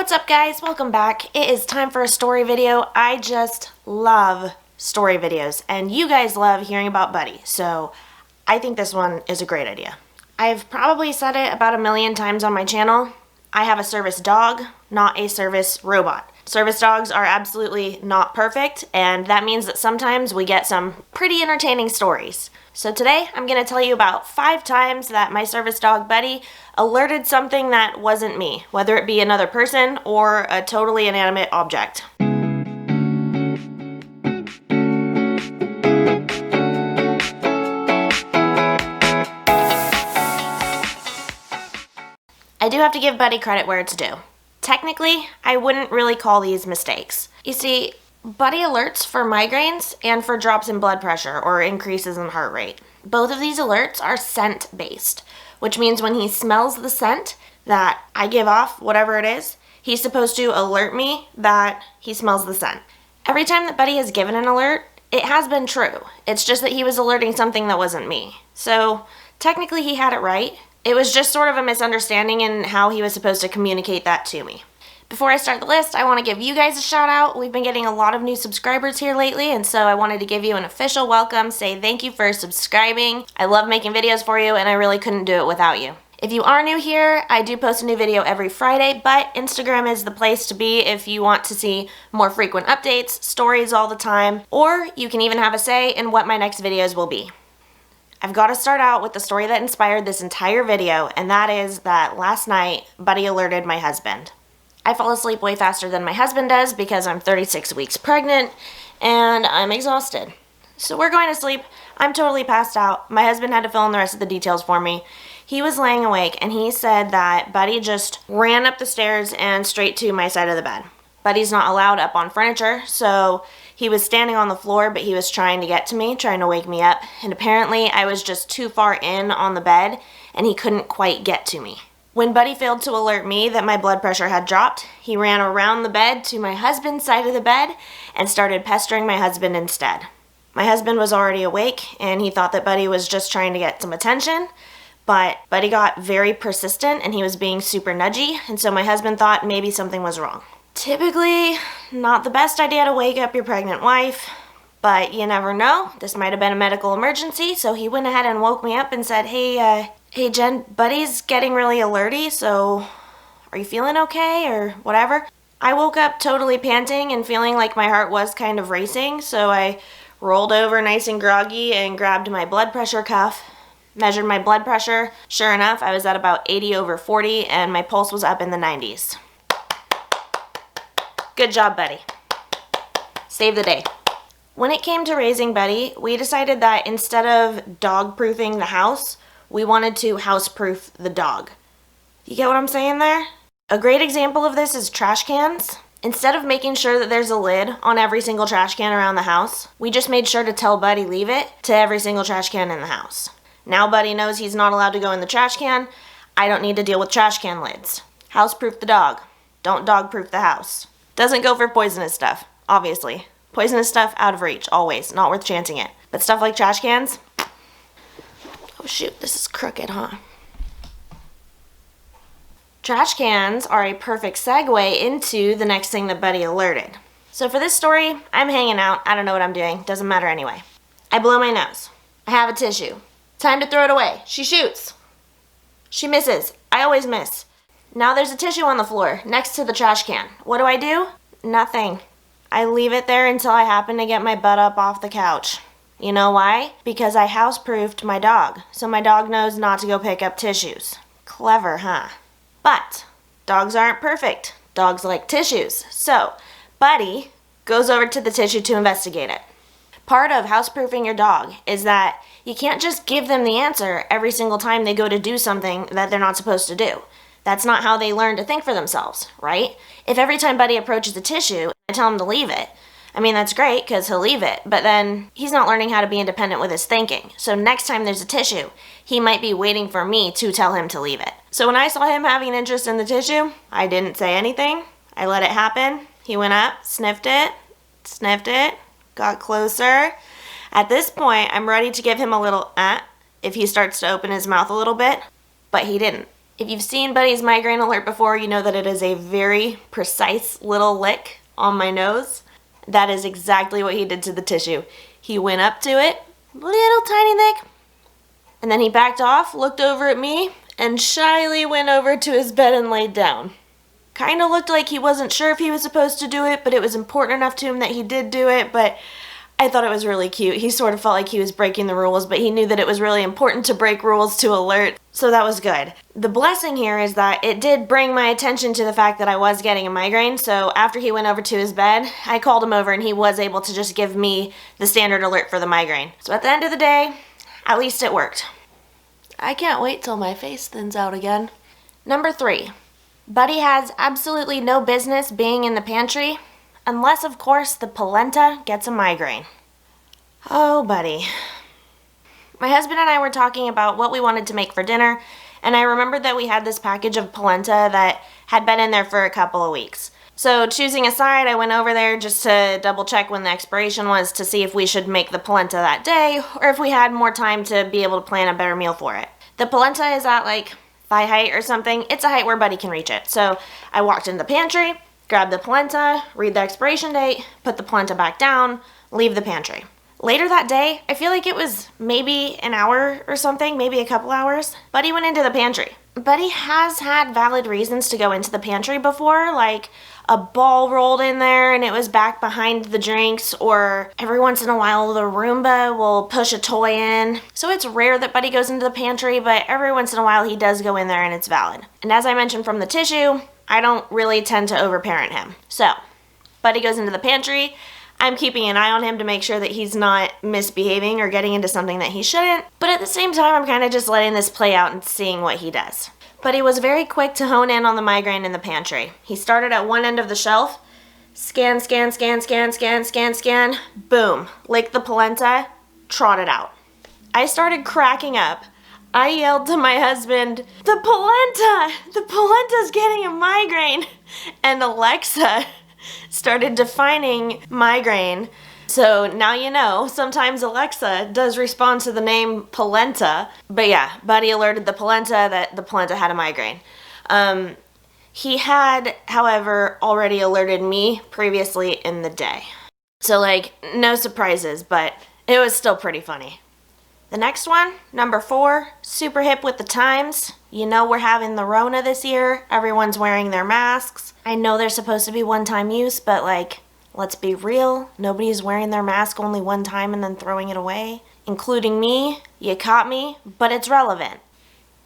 What's up, guys? Welcome back. It is time for a story video. I just love story videos, and you guys love hearing about Buddy, so I think this one is a great idea. I've probably said it about 1,000,000 times on my channel. I have a service dog, not a service robot. Service dogs are absolutely not perfect, and that means that sometimes we get some pretty entertaining stories. So today, I'm going to tell you about 5 times that my service dog, Buddy, alerted something that wasn't me, whether it be another person or a totally inanimate object. I do have to give Buddy credit where it's due. Technically, I wouldn't really call these mistakes. You see, Buddy alerts for migraines and for drops in blood pressure or increases in heart rate. Both of these alerts are scent-based, which means when he smells the scent that I give off, whatever it is, he's supposed to alert me that he smells the scent. Every time that Buddy has given an alert, it has been true. It's just that he was alerting something that wasn't me. So technically he had it right. It was just sort of a misunderstanding in how he was supposed to communicate that to me. Before I start the list, I want to give you guys a shout out. We've been getting a lot of new subscribers here lately, and so I wanted to give you an official welcome, say thank you for subscribing. I love making videos for you, and I really couldn't do it without you. If you are new here, I do post a new video every Friday, but Instagram is the place to be if you want to see more frequent updates, stories all the time, or you can even have a say in what my next videos will be. I've got to start out with the story that inspired this entire video, and that is that last night, Buddy alerted my husband. I fall asleep way faster than my husband does because I'm 36 weeks pregnant and I'm exhausted. So we're going to sleep. I'm totally passed out. My husband had to fill in the rest of the details for me. He was laying awake and he said that Buddy just ran up the stairs and straight to my side of the bed. Buddy's not allowed up on furniture, so he was standing on the floor, but he was trying to get to me, trying to wake me up. And apparently I was just too far in on the bed and he couldn't quite get to me. When Buddy failed to alert me that my blood pressure had dropped, he ran around the bed to my husband's side of the bed and started pestering my husband instead. My husband was already awake and he thought that Buddy was just trying to get some attention, but Buddy got very persistent and he was being super nudgy, and so my husband thought maybe something was wrong. Typically, not the best idea to wake up your pregnant wife, but you never know. This might have been a medical emergency, so he went ahead and woke me up and said, Hey Jen, Buddy's getting really alerty, so are you feeling okay or whatever? I woke up totally panting and feeling like my heart was kind of racing, so I rolled over nice and groggy and grabbed my blood pressure cuff, measured my blood pressure. Sure enough, I was at about 80/40 and my pulse was up in the 90s. Good job, Buddy. Save the day. When it came to raising Buddy, we decided that instead of dog-proofing the house, we wanted to house-proof the dog. You get what I'm saying there? A great example of this is trash cans. Instead of making sure that there's a lid on every single trash can around the house, we just made sure to tell Buddy leave it to every single trash can in the house. Now Buddy knows he's not allowed to go in the trash can. I don't need to deal with trash can lids. House-proof the dog. Don't dog-proof the house. Doesn't go for poisonous stuff, obviously. Poisonous stuff out of reach, always. Not worth chancing it. But stuff like trash cans, oh shoot, this is crooked, huh? Trash cans are a perfect segue into the next thing that Buddy alerted. So for this story, I'm hanging out. I don't know what I'm doing. Doesn't matter anyway. I blow my nose. I have a tissue. Time to throw it away. She shoots. She misses. I always miss. Now there's a tissue on the floor next to the trash can. What do? Nothing. I leave it there until I happen to get my butt up off the couch. You know why? Because I house-proofed my dog, so my dog knows not to go pick up tissues. Clever, huh? But dogs aren't perfect. Dogs like tissues. So Buddy goes over to the tissue to investigate it. Part of house-proofing your dog is that you can't just give them the answer every single time they go to do something that they're not supposed to do. That's not how they learn to think for themselves, right? If every time Buddy approaches a tissue, I tell him to leave it, I mean, that's great because he'll leave it, but then he's not learning how to be independent with his thinking. So next time there's a tissue, he might be waiting for me to tell him to leave it. So when I saw him having an interest in the tissue, I didn't say anything. I let it happen. He went up, sniffed it, got closer. At this point, I'm ready to give him a little if he starts to open his mouth a little bit, but he didn't. If you've seen Buddy's migraine alert before, you know that it is a very precise little lick on my nose. That is exactly what he did to the tissue. He went up to it, little tiny lick, and then he backed off, looked over at me, and shyly went over to his bed and laid down. Kind of looked like he wasn't sure if he was supposed to do it, but it was important enough to him that he did do it, but I thought it was really cute. He sort of felt like he was breaking the rules, but he knew that it was really important to break rules to alert, so that was good. The blessing here is that it did bring my attention to the fact that I was getting a migraine, so after he went over to his bed, I called him over and he was able to just give me the standard alert for the migraine. So at the end of the day, at least it worked. I can't wait till my face thins out again. Number 3. Buddy has absolutely no business being in the pantry, unless, of course, the polenta gets a migraine. Oh, Buddy. My husband and I were talking about what we wanted to make for dinner, and I remembered that we had this package of polenta that had been in there for a couple of weeks. So choosing a side, I went over there just to double check when the expiration was to see if we should make the polenta that day, or if we had more time to be able to plan a better meal for it. The polenta is at like thigh height or something. It's a height where Buddy can reach it. So I walked in the pantry, grabbed the polenta, read the expiration date, put the polenta back down, leave the pantry. Later that day, I feel like it was maybe an hour or something, maybe a couple hours, Buddy went into the pantry. Buddy has had valid reasons to go into the pantry before, like a ball rolled in there and it was back behind the drinks, or every once in a while the Roomba will push a toy in. So it's rare that Buddy goes into the pantry, but every once in a while he does go in there and it's valid. And as I mentioned from the tissue, I don't really tend to overparent him. So, Buddy goes into the pantry. I'm keeping an eye on him to make sure that he's not misbehaving or getting into something that he shouldn't. But at the same time, I'm kind of just letting this play out and seeing what he does. But he was very quick to hone in on the migraine in the pantry. He started at one end of the shelf. Scan, scan, scan, scan, scan, scan, scan. Boom. Licked the polenta. Trotted out. I started cracking up. I yelled to my husband, "The polenta! The polenta's getting a migraine!" And Alexa started defining migraine. So now you know, sometimes Alexa does respond to the name polenta. But yeah, Buddy alerted the polenta that the polenta had a migraine. He had, however, already alerted me previously in the day. So like, no surprises, but it was still pretty funny. The next one, number 4, super hip with the times. You know we're having the Rona this year. Everyone's wearing their masks. I know they're supposed to be one-time use, but like, let's be real. Nobody's wearing their mask only one time and then throwing it away. Including me. You caught me, but it's relevant.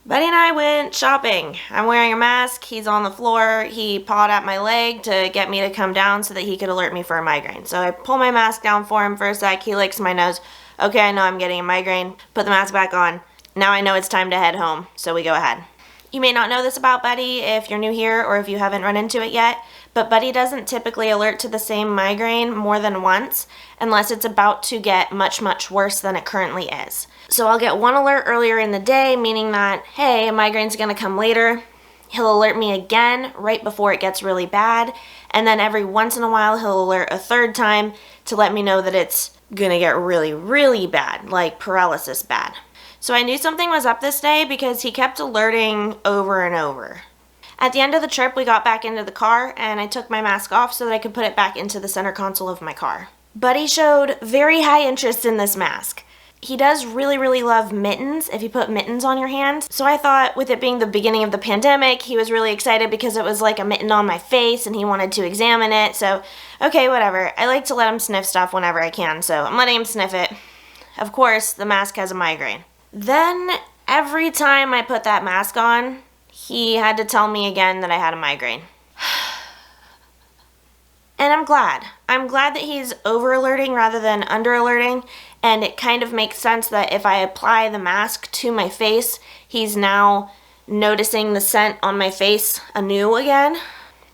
Buddy and I went shopping. I'm wearing a mask. He's on the floor. He pawed at my leg to get me to come down so that he could alert me for a migraine. So I pull my mask down for him for a sec. He licks my nose. Okay, I know I'm getting a migraine. Put the mask back on. Now I know it's time to head home, so we go ahead. You may not know this about Buddy if you're new here or if you haven't run into it yet, but Buddy doesn't typically alert to the same migraine more than once unless it's about to get much, much worse than it currently is. So I'll get one alert earlier in the day, meaning that, hey, a migraine's gonna come later. He'll alert me again right before it gets really bad, and then every once in a while he'll alert a third time to let me know that it's gonna get really, really bad, like paralysis bad. So I knew something was up this day because he kept alerting over and over. At the end of the trip, we got back into the car and I took my mask off so that I could put it back into the center console of my car. Buddy showed very high interest in this mask. He does really, really love mittens if you put mittens on your hand. So I thought with it being the beginning of the pandemic, he was really excited because it was like a mitten on my face and he wanted to examine it. So, okay, whatever. I like to let him sniff stuff whenever I can, so I'm letting him sniff it. Of course, the mask has a migraine. Then, every time I put that mask on, he had to tell me again that I had a migraine. And I'm glad. I'm glad that he's over-alerting rather than under-alerting, and it kind of makes sense that if I apply the mask to my face, he's now noticing the scent on my face anew again.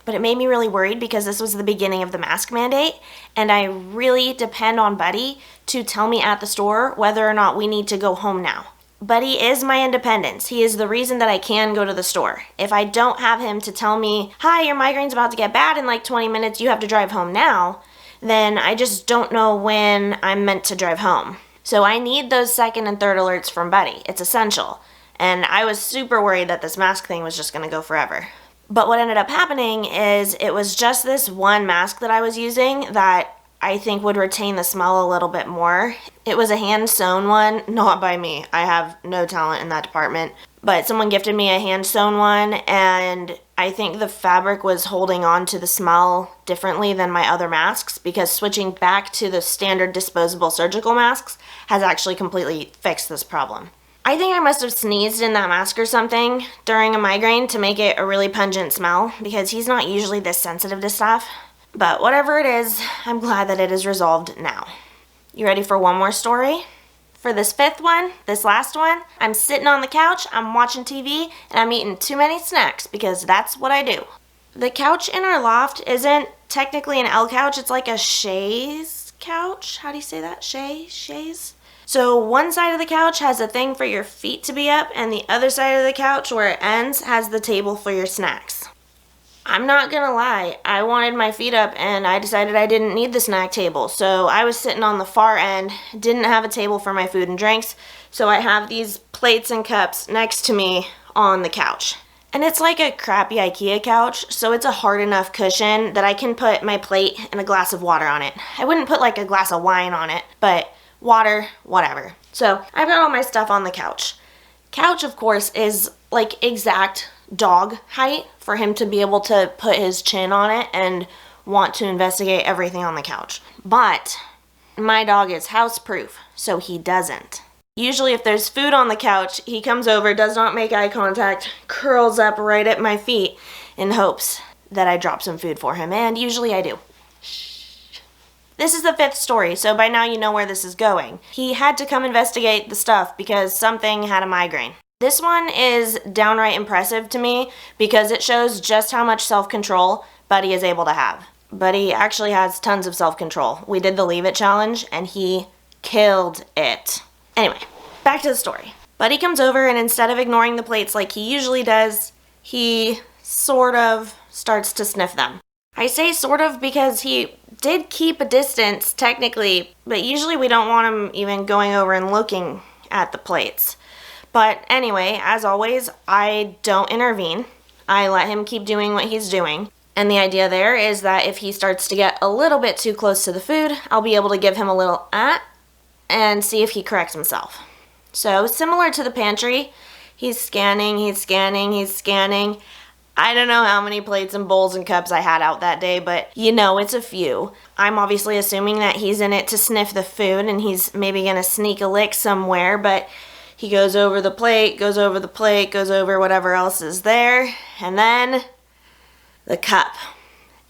But it made me really worried because this was the beginning of the mask mandate, and I really depend on Buddy to tell me at the store whether or not we need to go home now. Buddy is my independence. He is the reason that I can go to the store. If I don't have him to tell me, hi, your migraine's about to get bad in like 20 minutes, you have to drive home now, then I just don't know when I'm meant to drive home. So I need those second and third alerts from Buddy. It's essential. and I was super worried that this mask thing was just gonna go forever. But what ended up happening is it was just this one mask that I was using that I think would retain the smell a little bit more. It was a hand sewn one, not by me. I have no talent in that department. But someone gifted me a hand sewn one, and I think the fabric was holding on to the smell differently than my other masks, because switching back to the standard disposable surgical masks has actually completely fixed this problem. I think I must have sneezed in that mask or something during a migraine to make it a really pungent smell, because he's not usually this sensitive to stuff. But whatever it is, I'm glad that it is resolved now. You ready for one more story? For this fifth one, this last one, I'm sitting on the couch, I'm watching TV, and I'm eating too many snacks because that's what I do. The couch in our loft isn't technically an L couch, it's like a chaise couch. How do you say that? Chaise? So one side of the couch has a thing for your feet to be up, and the other side of the couch where it ends has the table for your snacks. I'm not gonna lie, I wanted my feet up and I decided I didn't need the snack table. So I was sitting on the far end, didn't have a table for my food and drinks, so I have these plates and cups next to me on the couch. And it's like a crappy IKEA couch, so it's a hard enough cushion that I can put my plate and a glass of water on it. I wouldn't put like a glass of wine on it, but water, whatever. So I've got all my stuff on the couch. Couch, of course, is like exact dog height for him to be able to put his chin on it and want to investigate everything on the couch. But my dog is house-proof, so he doesn't. Usually if there's food on the couch, he comes over, does not make eye contact, curls up right at my feet in hopes that I drop some food for him, and usually I do. This is the fifth story, so by now you know where this is going. He had to come investigate the stuff because something had a migraine. This one is downright impressive to me because it shows just how much self-control Buddy is able to have. Buddy actually has tons of self-control. We did the Leave It challenge and he killed it. Anyway, back to the story. Buddy comes over and instead of ignoring the plates like he usually does, he sort of starts to sniff them. I say sort of because he did keep a distance technically, but usually we don't want him even going over and looking at the plates. But anyway, as always, I don't intervene. I let him keep doing what he's doing. And the idea there is that if he starts to get a little bit too close to the food, I'll be able to give him a little and see if he corrects himself. So similar to the pantry, he's scanning. I don't know how many plates and bowls and cups I had out that day, but you know it's a few. I'm obviously assuming that he's in it to sniff the food and he's maybe gonna sneak a lick somewhere, but he goes over the plate, goes over whatever else is there, and then the cup.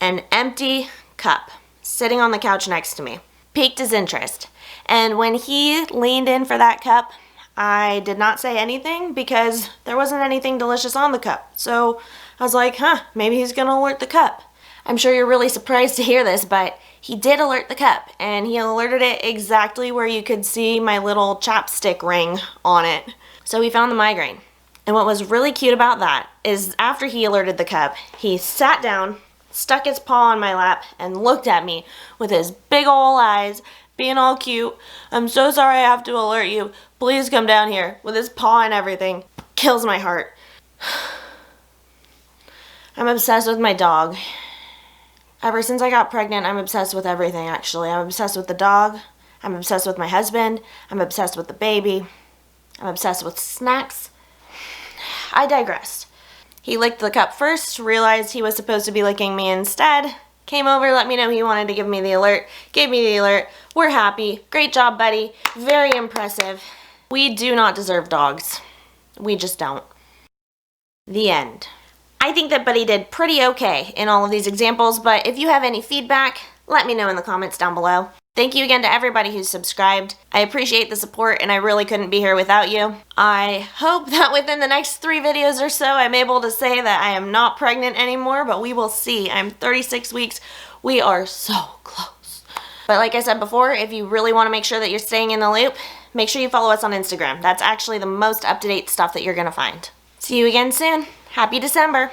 An empty cup sitting on the couch next to me. Piqued his interest. And when he leaned in for that cup, I did not say anything because there wasn't anything delicious on the cup. So I was like, maybe he's gonna alert the cup. I'm sure you're really surprised to hear this, but he did alert the cup, and he alerted it exactly where you could see my little chapstick ring on it. So he found the migraine. And what was really cute about that is after he alerted the cup, he sat down, stuck his paw on my lap, and looked at me with his big ol' eyes, being all cute. I'm so sorry I have to alert you. Please come down here, with his paw and everything. Kills my heart. I'm obsessed with my dog. Ever since I got pregnant, I'm obsessed with everything, actually. I'm obsessed with the dog. I'm obsessed with my husband. I'm obsessed with the baby. I'm obsessed with snacks. I digress. He licked the cup first, realized he was supposed to be licking me instead, came over, let me know he wanted to give me the alert, gave me the alert. We're happy. Great job, buddy. Very impressive. We do not deserve dogs. We just don't. The end. I think that Buddy did pretty okay in all of these examples, but if you have any feedback, let me know in the comments down below. Thank you again to everybody who's subscribed. I appreciate the support and I really couldn't be here without you. I hope that within the next 3 videos or so I'm able to say that I am not pregnant anymore, but we will see. I'm 36 weeks. We are so close. But like I said before, if you really want to make sure that you're staying in the loop, make sure you follow us on Instagram. That's actually the most up-to-date stuff that you're going to find. See you again soon. Happy December!